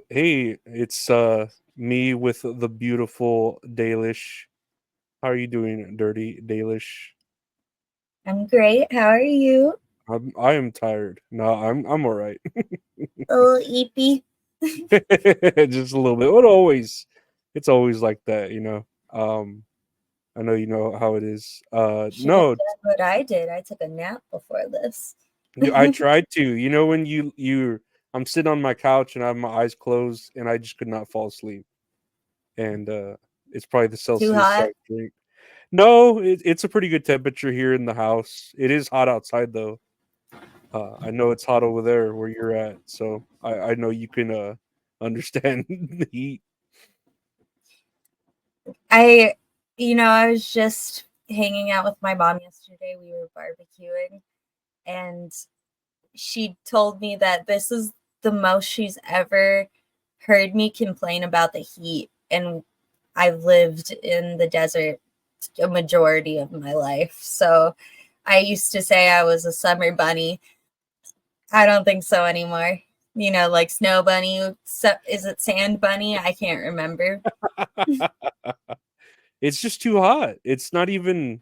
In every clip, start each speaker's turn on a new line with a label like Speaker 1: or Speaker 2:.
Speaker 1: Hey, it's me with the beautiful Dalish. How are you doing, dirty Dalish?
Speaker 2: I'm great. How are you?
Speaker 1: I am tired. No, I'm all right.
Speaker 2: A little eepy.
Speaker 1: Just a little bit. It's always like that. I know you know how it is.
Speaker 2: Should have
Speaker 1: No,
Speaker 2: done what I did. I took a nap before this.
Speaker 1: I tried to. When I'm sitting on my couch and I have my eyes closed and I just could not fall asleep. And it's probably the
Speaker 2: Too
Speaker 1: Celsius I
Speaker 2: hot.
Speaker 1: drink. No, it's a pretty good temperature here in the house. It is hot outside though. I know it's hot over there where you're at, so I know you can understand the heat.
Speaker 2: I, I was just hanging out with my mom yesterday. We were barbecuing, and she told me that this is the most she's ever heard me complain about the heat. And I've lived in the desert a majority of my life. So I used to say I was a summer bunny. I don't think so anymore. Like snow bunny. So, is it sand bunny? I can't remember.
Speaker 1: It's just too hot. It's not even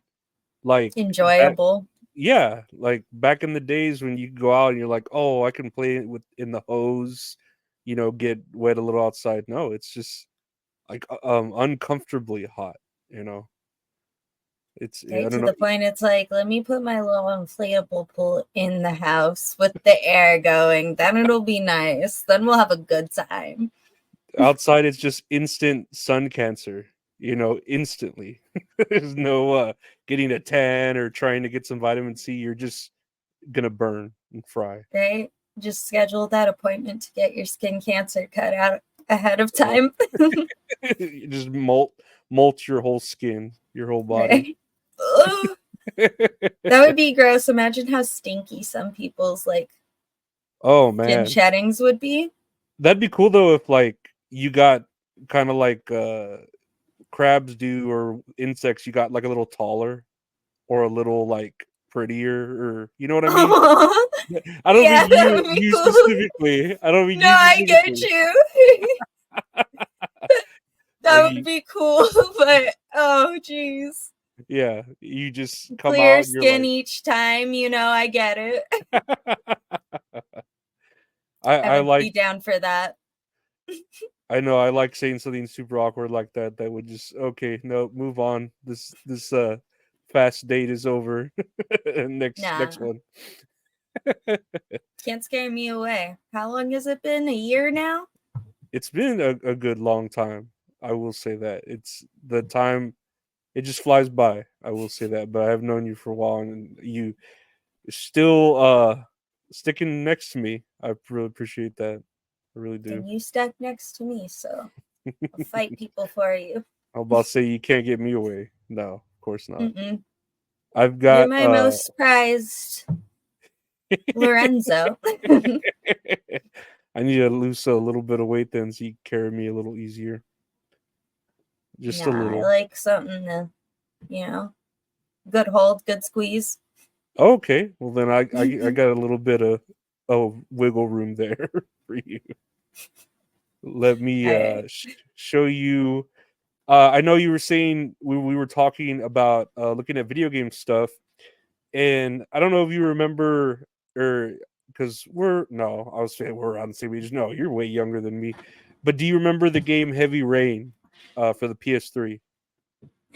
Speaker 1: like back,
Speaker 2: Enjoyable.
Speaker 1: yeah, like back in the days when you go out and you're like, oh, I can play with in the hose, get wet a little outside. No, it's just like uncomfortably hot. You know, I
Speaker 2: Okay,
Speaker 1: don't
Speaker 2: to
Speaker 1: know.
Speaker 2: the point it's like, let me put my little inflatable pool in the house with the air going. Then it'll be nice. Then we'll have a good time.
Speaker 1: Outside it's just instant sun cancer, instantly. There's no getting a tan or trying to get some vitamin C. You're just gonna burn and fry.
Speaker 2: Right? Just schedule that appointment to get your skin cancer cut out ahead of
Speaker 1: Yeah.
Speaker 2: time.
Speaker 1: You just molt your whole skin, your whole body.
Speaker 2: Right? Ugh. That would be gross. Imagine how stinky some people's like
Speaker 1: Oh
Speaker 2: skin
Speaker 1: man,
Speaker 2: sheddings would be.
Speaker 1: that'd be cool though if like you got kind of like crabs do or insects. You got like a little taller or a little like prettier, or you know what I mean.
Speaker 2: Oh,
Speaker 1: I don't
Speaker 2: yeah,
Speaker 1: mean
Speaker 2: that
Speaker 1: you
Speaker 2: would be
Speaker 1: you
Speaker 2: cool.
Speaker 1: specifically. I don't mean
Speaker 2: No,
Speaker 1: you
Speaker 2: I get
Speaker 1: specifically.
Speaker 2: you.
Speaker 1: Like
Speaker 2: That would be cool, but oh, geez.
Speaker 1: yeah, you just come
Speaker 2: Clear
Speaker 1: out and you're
Speaker 2: skin
Speaker 1: like,
Speaker 2: each time, I get it. I
Speaker 1: I
Speaker 2: would be
Speaker 1: like,
Speaker 2: down for that.
Speaker 1: I know I like saying something super awkward like that. That would just okay, no, move on. This fast date is over. Next
Speaker 2: Nah,
Speaker 1: one.
Speaker 2: can't scare me away. How long has it been? A year now?
Speaker 1: It's been a good long time. I will say that it's the time. It just flies by. I will say that, but I have known you for a while, and you still sticking next to me. I really appreciate that. I really do.
Speaker 2: And you stuck next to me, so I'll fight people for you.
Speaker 1: I'm about to say you can't get me away. No, of course not.
Speaker 2: Mm-mm.
Speaker 1: I've
Speaker 2: You're
Speaker 1: got
Speaker 2: my most prized Lorenzo.
Speaker 1: I need to lose a little bit of weight then so you carry me a little easier. Just a
Speaker 2: Nah, I
Speaker 1: little.
Speaker 2: like something to, you know, good hold, good squeeze.
Speaker 1: Okay. Well then I got a little bit of wiggle room there for you. Let me
Speaker 2: All right.
Speaker 1: show you. I know you were saying we were talking about looking at video game stuff, and I don't know if you remember, or because we're no, I was saying we're on the same age. No, you're way younger than me. But do you remember the game Heavy Rain for the PS3?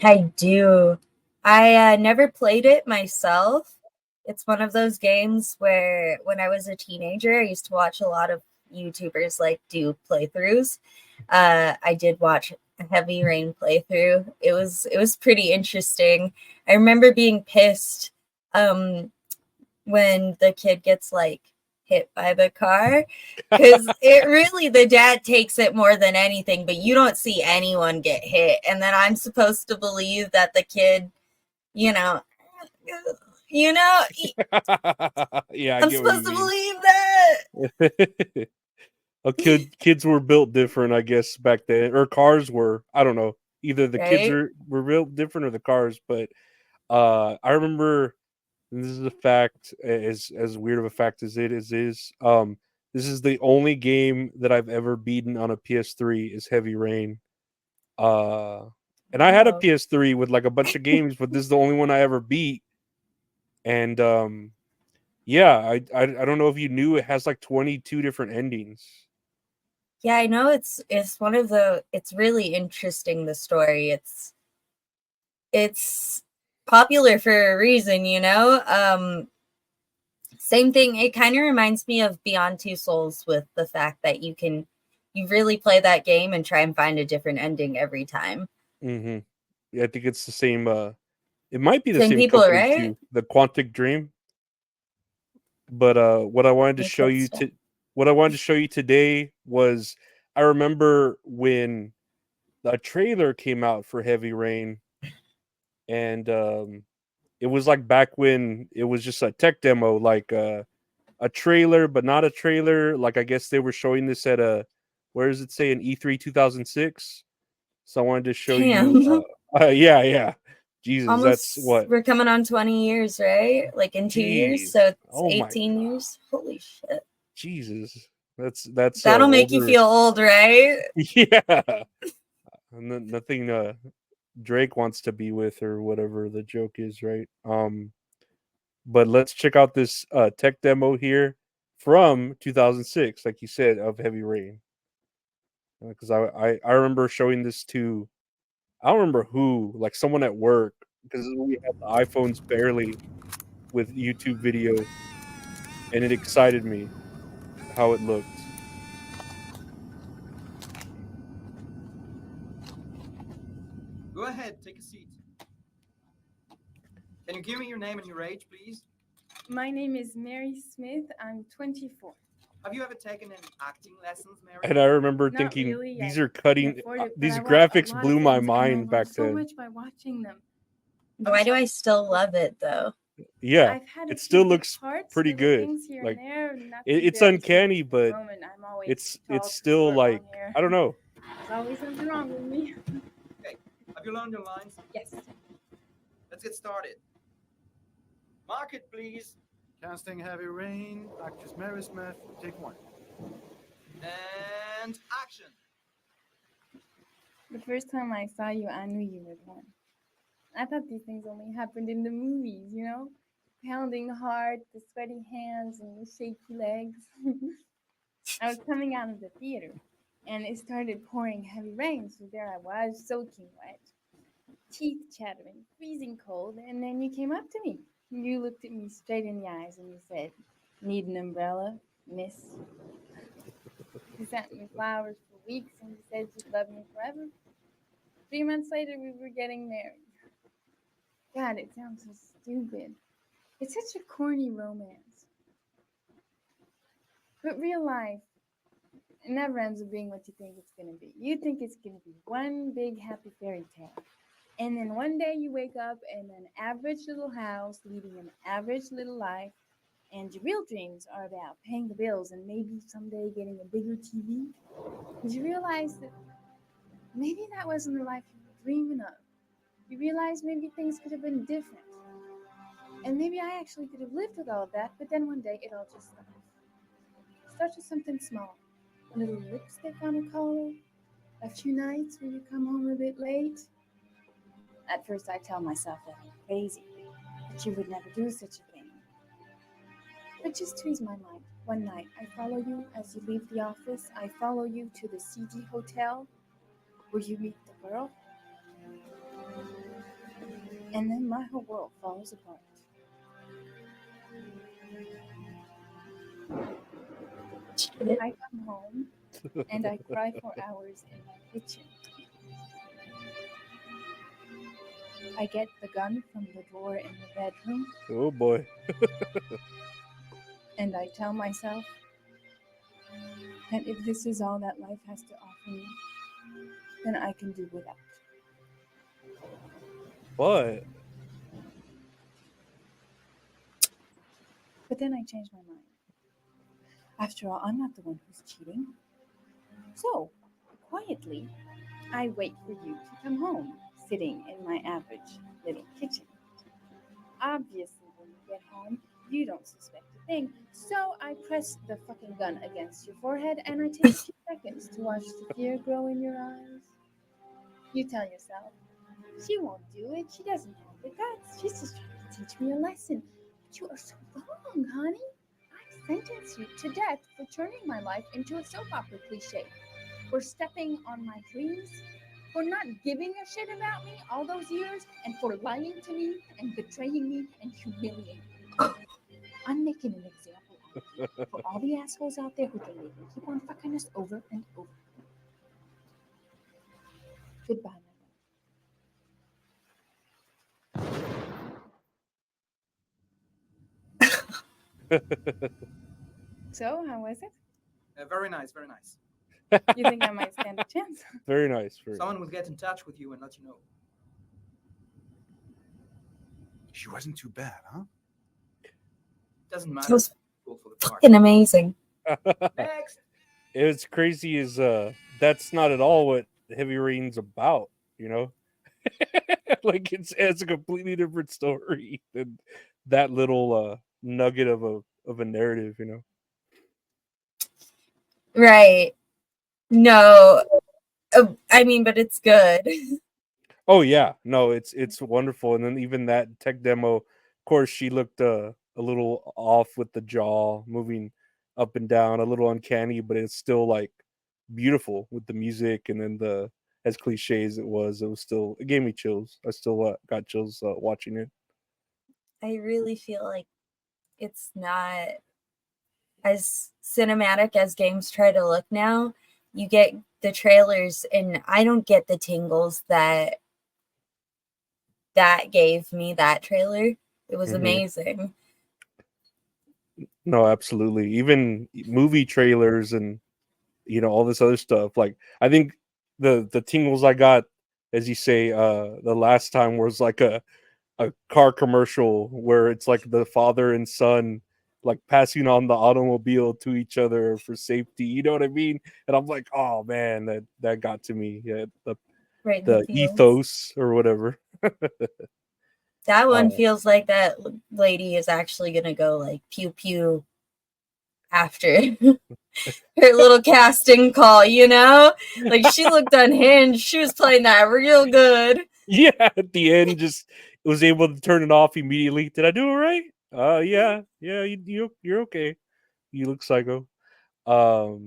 Speaker 2: I do. I never played it myself. It's one of those games where when I was a teenager, I used to watch a lot of YouTubers like do playthroughs. I did watch a Heavy Rain playthrough. It was pretty interesting. I remember being pissed um, when the kid gets like hit by the car because it really the dad takes it more than anything, but you don't see anyone get hit, and then I'm supposed to believe that the kid, you know you know
Speaker 1: Yeah, I
Speaker 2: I'm
Speaker 1: get what you
Speaker 2: supposed to
Speaker 1: mean.
Speaker 2: believe that.
Speaker 1: Kids were built different, I guess, back then, or cars were. I don't know. Either the kids
Speaker 2: Right.
Speaker 1: were built different or the cars, but I remember, and this is a fact, as weird of a fact as it is. This is the only game that I've ever beaten on a PS3 is Heavy Rain. Uh, and I had a
Speaker 2: Wow.
Speaker 1: PS3 with like a bunch of games, but this is the only one I ever beat. And yeah, I don't know if you knew it has like 22 different endings.
Speaker 2: Yeah, I know it's one of the it's really interesting, the story. It's popular for a reason, you know? Same thing, it kind of reminds me of Beyond Two Souls with the fact that you really play that game and try and find a different ending every time.
Speaker 1: Mm-hmm. Yeah, I think it's the same. It might be the
Speaker 2: Same
Speaker 1: same
Speaker 2: people,
Speaker 1: company
Speaker 2: right?
Speaker 1: too, the Quantic Dream. But what I wanted to
Speaker 2: Make
Speaker 1: show
Speaker 2: good
Speaker 1: you
Speaker 2: stuff.
Speaker 1: to what I wanted to show you today was I remember when a trailer came out for Heavy Rain, and it was like back when it was just a tech demo, like a trailer, but not a trailer. Like I guess they were showing this at a where does it say an E3 2006? So I wanted to show you.
Speaker 2: Damn.
Speaker 1: Yeah, yeah. Jesus, that's
Speaker 2: Almost,
Speaker 1: what.
Speaker 2: we're coming on 20 years, right? Like in 2 years,
Speaker 1: Jeez.
Speaker 2: so it's
Speaker 1: Oh my
Speaker 2: 18
Speaker 1: god.
Speaker 2: years. Holy shit.
Speaker 1: Jesus. That's
Speaker 2: That'll make you
Speaker 1: older.
Speaker 2: feel old, right?
Speaker 1: Yeah. Nothing Drake wants to be with or whatever the joke is, right? But let's check out this tech demo here from 2006, like you said, of Heavy Rain. Because I remember showing this to I don't remember who, like someone at work, because we had the iPhones barely with YouTube video, and it excited me how it looked.
Speaker 3: Go ahead, take a seat. Can you give me your name and your age, please?
Speaker 4: My name is Mary Smith. I'm 24.
Speaker 3: Have you ever taken any acting lessons, Mary?
Speaker 1: And I remember
Speaker 4: Not
Speaker 1: thinking
Speaker 4: really.
Speaker 1: these
Speaker 4: I
Speaker 1: are
Speaker 4: can
Speaker 1: cutting
Speaker 4: afford it, but
Speaker 1: these
Speaker 4: I watch a
Speaker 1: graphics
Speaker 4: lot
Speaker 1: blew
Speaker 4: of
Speaker 1: my
Speaker 4: things, and I
Speaker 1: mind
Speaker 4: learn
Speaker 1: back
Speaker 4: so
Speaker 1: then.
Speaker 4: much by watching them.
Speaker 2: Why do I still love it though?
Speaker 1: Yeah,
Speaker 4: I've had a
Speaker 1: it
Speaker 4: few
Speaker 1: still
Speaker 4: good
Speaker 1: looks
Speaker 4: parts,
Speaker 1: pretty
Speaker 4: little
Speaker 1: good.
Speaker 4: things here
Speaker 1: Like
Speaker 4: and there, nothing
Speaker 1: it's
Speaker 4: very serious
Speaker 1: uncanny,
Speaker 4: at the
Speaker 1: but
Speaker 4: moment. I'm always
Speaker 1: it's
Speaker 4: tall,
Speaker 1: still
Speaker 4: short,
Speaker 1: like
Speaker 4: long hair.
Speaker 1: I don't know.
Speaker 4: There's always something wrong with me.
Speaker 3: Okay, have you learned your lines?
Speaker 4: Yes.
Speaker 3: Let's get started. Mark it, please.
Speaker 5: Casting Heavy Rain, actress Mary Smith, take one.
Speaker 3: And action.
Speaker 4: The first time I saw you, I knew you were the one. I thought these things only happened in the movies, you know? Pounding hard, the sweaty hands and the shaky legs. I was coming out of the theater and it started pouring heavy rain, so there I was, soaking wet, teeth chattering, freezing cold, and then you came up to me. You looked at me straight in the eyes and you said, "Need an umbrella, miss?" You sent me flowers for weeks and you said you'd love me forever. 3 months later, we were getting married. God, it sounds so stupid. It's such a corny romance. But real life, it never ends up being what you think it's going to be. You think it's going to be one big happy fairy tale. And then one day you wake up in an average little house, leading an average little life, and your real dreams are about paying the bills and maybe someday getting a bigger TV. And you realize that maybe that wasn't the life you were dreaming of. You realize maybe things could have been different. And maybe I actually could have lived with all of that, but then one day it all just stopped. Starts with something small. A little lipstick on a collar, a few nights where you come home a bit late. At first I tell myself that I'm crazy, that you would never do such a thing. But just to ease my mind, one night I follow you as you leave the office. I follow you to the CG hotel where you meet the girl. And then my whole world falls apart. I come home and I cry for hours in my kitchen. I get the gun from the drawer in the bedroom
Speaker 1: Oh boy.
Speaker 4: and I tell myself that if this is all that life has to offer me, then I can do without.
Speaker 1: But
Speaker 4: But then I change my mind. After all, I'm not the one who's cheating. So, quietly, I wait for you to come home, sitting in my average little kitchen. Obviously, when you get home, you don't suspect a thing. So I press the fucking gun against your forehead and I take a few seconds to watch the fear grow in your eyes. You tell yourself, she won't do it. She doesn't have the guts. She's just trying to teach me a lesson. But you are so wrong, honey. I sentence you to death for turning my life into a soap opera cliche, for stepping on my dreams, for not giving a shit about me all those years, and for lying to me and betraying me and humiliating me. I'm making an example out of you for all the assholes out there who think they can keep on fucking us over and over. Goodbye, my So, how was it?
Speaker 3: Very nice, very nice.
Speaker 4: You think I might stand a chance?
Speaker 1: Very nice. Very
Speaker 3: Someone will get in touch with you and let you know.
Speaker 5: She wasn't too bad, huh?
Speaker 3: Doesn't
Speaker 2: It
Speaker 3: matter.
Speaker 2: was
Speaker 3: Cool for the part.
Speaker 2: fucking amazing.
Speaker 3: Next.
Speaker 1: It's crazy is that's not at all what Heavy Rain's about, you know? Like it's a completely different story than that little nugget of a narrative, you know.
Speaker 2: Right. No. I mean, but it's good.
Speaker 1: Oh yeah, no, it's wonderful. And then even that tech demo, of course, she looked a little off with the jaw moving up and down, a little uncanny, but it's still like beautiful with the music. And then the as cliche as it was still it gave me chills. I still got chills watching it.
Speaker 2: I really feel like it's not as cinematic as games try to look now. You get the trailers, and I don't get the tingles that gave me that trailer. It was amazing.
Speaker 1: No, absolutely. Even movie trailers and all this other stuff. Like I think the tingles I got, as you say, the last time was like a car commercial where it's like the father and son like passing on the automobile to each other for safety. You know what I mean? And I'm like, oh man, that got to me. Yeah,
Speaker 2: Right in
Speaker 1: the
Speaker 2: the feels.
Speaker 1: ethos or whatever.
Speaker 2: That one feels like that lady is actually gonna go like pew pew after her little casting call, you know? Like she looked unhinged. She was playing that real good.
Speaker 1: Yeah, at the end, just was able to turn it off immediately. Did I do it right? Yeah, you're okay. You look psycho.